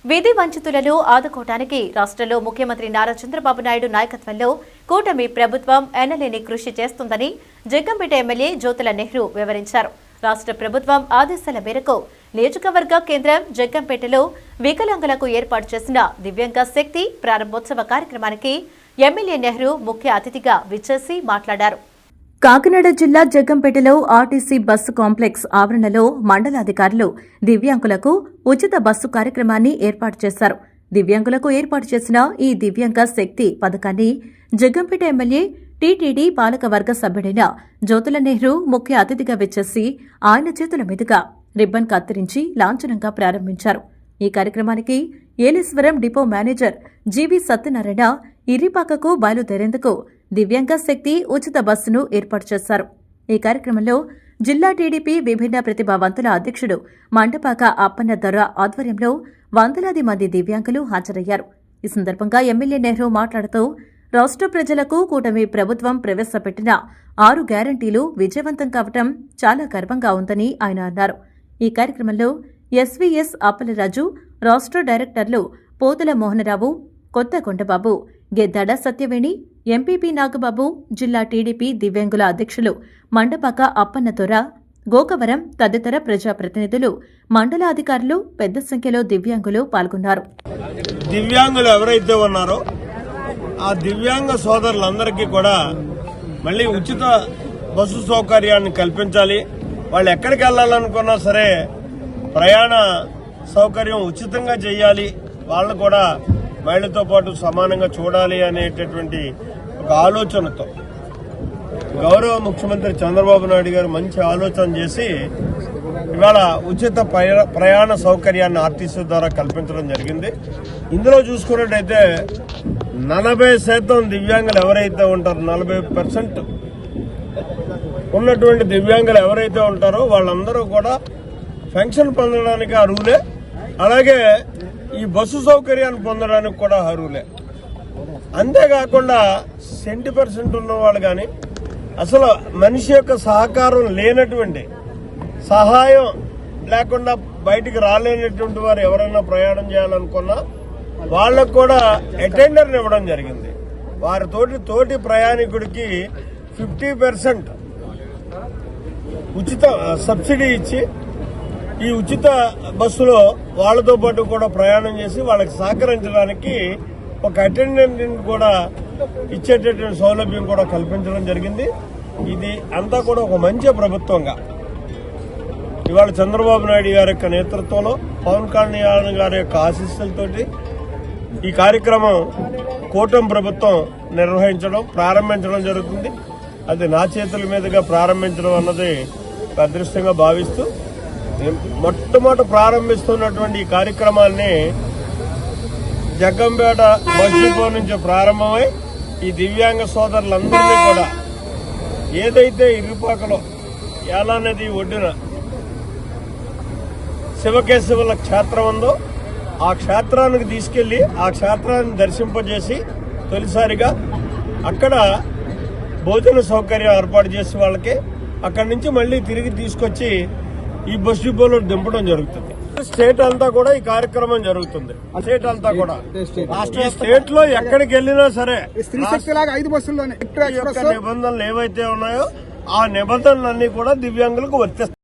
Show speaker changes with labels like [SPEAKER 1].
[SPEAKER 1] విధి వంచితులను ఆదుకోవడానికి రాష్ట్రంలో ముఖ్యమంత్రి నారా చంద్రబాబు నాయుడు నాయకత్వంలో కూటమి ప్రభుత్వం ఎనలేని కృషి చేస్తుందని జగ్గంపేట ఎమ్మెల్యే జ్యోతుల నెహ్రూ వివరించారు. రాష్ట్ర ప్రభుత్వం ఆదేశాల మేరకు నియోజకవర్గ కేంద్రం జగ్గంపేటలో వికలాంగులకు ఏర్పాటు చేసిన దివ్యాంగ శక్తి ప్రారంభోత్సవ కార్యక్రమానికి ఎమ్మెల్యే నెహ్రూ ముఖ్య అతిథిగా విచ్చేసి మాట్లాడారు. కాకినాడ జిల్లా జగ్గంపేటలో ఆర్టీసీ బస్సు కాంప్లెక్స్ ఆవరణలో మండలాధికారులు దివ్యాంగులకు ఉచిత బస్సు కార్యక్రమాన్ని ఏర్పాటు చేశారు. దివ్యాంగులకు ఏర్పాటు చేసిన ఈ దివ్యాంగ శక్తి పథకాన్ని జగ్గంపేట ఎమ్మెల్యే టీటీడీ పాలకవర్గ సభ్యుడైన జ్యోతుల నెహ్రూ ముఖ్య అతిథిగా విచ్చేసి ఆయన చేతుల మీదుగా రిబ్బన్ కత్తిరించి లాంఛనంగా ప్రారంభించారు. ఈ కార్యక్రమానికి Yeleswaram depot manager GV Satyanarayana ఇర్రిపాకకు బయలుదేరేందుకు దివ్యాంగ శక్తి ఉచిత బస్సును ఏర్పాటు చేశారు. ఈ కార్యక్రమంలో జిల్లా టీడీపీ విభిన్న ప్రతిభావంతుల అధ్యక్షుడు మండపాక అప్పన్న దొర ఆధ్వర్యంలో వందలాది మంది దివ్యాంగులు హాజరయ్యారు. ఈ సందర్భంగా ఎమ్మెల్యే నెహ్రూ మాట్లాడుతూ రాష్ట్ర ప్రజలకు కూటమి ప్రభుత్వం ప్రవేశపెట్టిన 6 గ్యారంటీలు విజయవంతం కావడం చాలా గర్వంగా ఉందని ఆయన అన్నారు. ఈ కార్యక్రమంలో ఎస్వీఎస్ అప్పలరాజు, రాష్ట్ర డైరెక్టర్లు పోతుల మోహనరావు, కొత్త కొండబాబు, గెద్దాడ సత్యవేణి, ఎంపీపీ నాగబాబు, జిల్లా టీడీపీ దివ్యాంగుల అధ్యక్షులు మండపాక అప్పన్నదొర, గోకవరం తదితర ప్రజాప్రతినిధులు, మండల అధికారులు పెద్ద సంఖ్యలో దివ్యాంగులు పాల్గొన్నారు.
[SPEAKER 2] దివ్యాంగులు ఎవరైతే ఉన్నారో ఆ దివ్యాంగ సోదరులందరికీ కూడా మళ్లీ ఉచిత బస్సు సౌకర్యాన్ని కల్పించాలి. వాళ్ళు ఎక్కడికి వెళ్లాలనుకున్నా సరే ప్రయాణ సౌకర్యం ఉచితంగా చేయాలి. వాళ్ళు కూడా మహిళతో పాటు సమానంగా చూడాలి అనేటటువంటి ఒక ఆలోచనతో గౌరవ ముఖ్యమంత్రి చంద్రబాబు నాయుడు గారు మంచి ఆలోచన చేసి ఇవాళ ఉచిత ప్రయాణ సౌకర్యాన్ని ఆర్టీసీ ద్వారా కల్పించడం జరిగింది. ఇందులో చూసుకున్నట్టయితే 40% దివ్యాంగులు ఎవరైతే ఉంటారో 40% ఉన్నటువంటి దివ్యాంగులు ఎవరైతే ఉంటారో వాళ్ళందరూ కూడా పెన్షన్ పొందడానికి అర్హులే, అలాగే ఈ బస్సు సౌకర్యాన్ని పొందడానికి కూడా అర్హులే. అంతేకాకుండా 70% ఉన్నవాళ్ళు కానీ అసలు మనిషి యొక్క సహకారం లేనటువంటి, సహాయం లేకుండా బయటికి రాలేనటువంటి వారు ఎవరైనా ప్రయాణం చేయాలనుకున్నా వాళ్ళకు కూడా అటెండర్ని ఇవ్వడం జరిగింది. వారి తోటి ప్రయాణికుడికి 50% ఉచిత సబ్సిడీ ఇచ్చి ఈ ఉచిత బస్సులో వాళ్లతో పాటు కూడా ప్రయాణం చేసి వాళ్ళకి సహకరించడానికి ఒక అటెండెంట్ కూడా ఇచ్చేటటువంటి సౌలభ్యం కూడా కల్పించడం జరిగింది. ఇది అంతా కూడా ఒక మంచి ప్రభుత్వంగా ఇవాళ చంద్రబాబు నాయుడు గారి యొక్క నేతృత్వంలో, పవన్ కళ్యాణ్ గారి యొక్క ఆశీస్సులతోటి ఈ కార్యక్రమం కూటమి ప్రభుత్వం ప్రారంభించడం జరుగుతుంది. అది నా చేతుల మీదుగా ప్రారంభించడం అన్నది అదృష్టంగా భావిస్తూ మొట్టమొదట ప్రారంభిస్తున్నటువంటి ఈ కార్యక్రమాన్ని జగ్గంపేట బస్ డిపో నుంచి ప్రారంభమై ఈ దివ్యాంగ సోదరులందరినీ కూడా ఏదైతే ఇరుపాకలో యాలానది ఒడ్డున శివకేశవుల క్షేత్రం ఉందో ఆ క్షేత్రానికి తీసుకెళ్లి ఆ క్షేత్రాన్ని దర్శింపజేసి తొలిసారిగా అక్కడ భోజన సౌకర్యం ఏర్పాటు చేసి వాళ్ళకి అక్కడి నుంచి మళ్లీ తిరిగి తీసుకొచ్చి ఈ బస్ డిపోలో దింపడం జరుగుతుంది. స్టేట్ అంతా కూడా ఈ కార్యక్రమం జరుగుతుంది. స్టేట్ అంతా కూడా ఈ స్టేట్ లో ఎక్కడికి వెళ్ళినా సరే నిబంధనలు ఏవైతే ఉన్నాయో ఆ నిబంధనలన్నీ కూడా దివ్యాంగులకు వర్తిస్తాయి.